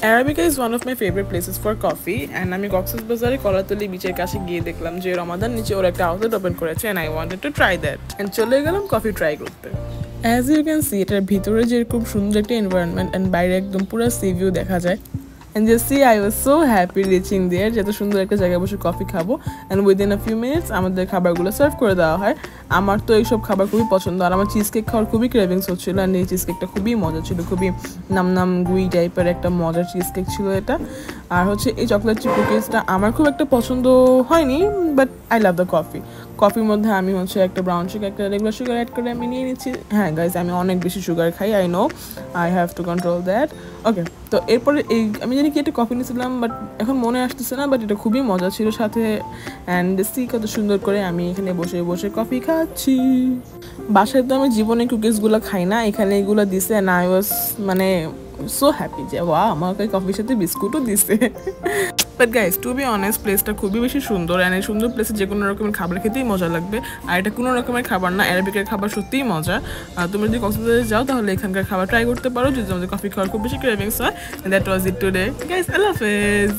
Arabica is one of my favorite places for coffee and আমি কক্সবাজারে কলাতলি বিচের কাছে গিয়ে দেখলাম যে রমাদান নিচে ওরা একটা আউটলেট ওপেন করেছে and I wanted to try that and চলে গেলাম কফি ট্রাই করতে। As you can see এটার ভিতরে যেরকম সুন্দর একটা এনভায়রনমেন্ট and বাইরে একদম পুরো সি ভিউ দেখা যায় and just see I was so happy reaching there যে এত সুন্দর একটা জায়গায় বসে কফি খাবো and within a few minutes আমাদের খাবারগুলো সার্ভ করে দেওয়া হয়। আমার তো এইসব খাবার খুবই পছন্দ আর আমার চিজ কেক খাওয়ার খুবই ক্রেভিংস হচ্ছিল and এই চিজ কেকটা খুবই মজা ছিল, খুবই নাম গুই টাইপের একটা মজার চিজ কেক ছিল এটা। আর হচ্ছে এই চকলেট চিপ কুকিজটা আমার খুব একটা পছন্দ হয়নি বাট আই লাভ দ্য কফির মধ্যে আমি হচ্ছে একটা ব্রাউন সুগার একটা রেগুলার সুগার অ্যাড করে আমি নিয়ে নিচ্ছি। হ্যাঁ গাইজ আমি অনেক বেশি সুগার খাই, I know, I have to control that. Okay, তো এরপরে এই আমি জানি কি একটা কফি নিয়েছিলাম বাট এখন মনে আসতেছে না, বাট এটা খুবই মজা ছিল সাথে অ্যান্ড সি কত সুন্দর করে আমি এখানে বসে বসে কফি খাচ্ছি। বাসায় তো আমি জীবনে কুকিজগুলো খাই না, এখানে এগুলো দিছে অ্যান্ড আই ওয়াজ মানে সো হ্যাপি যে ওয়া আমাকে কফির সাথে বিস্কুটও দিছে। But guys to be honest প্লেসটা খুবই বেশি সুন্দর অ্যান্ড এই সুন্দর প্লেসে যে কোনো রকমের খাবার খেতেই মজা লাগবে। আর এটা কোনো রকমের খাবার না, অ্যারাবিকের খাবার সত্যিই মজা। তুমি যদি কক্সবাজারে যাও তাহলে এখানকার খাবার ট্রাই করতে পারো যদি আমাদের কফি খাওয়ার খুব বেশি ক্রেভিংস হয়। That was it today guys, Allah হাফেজ।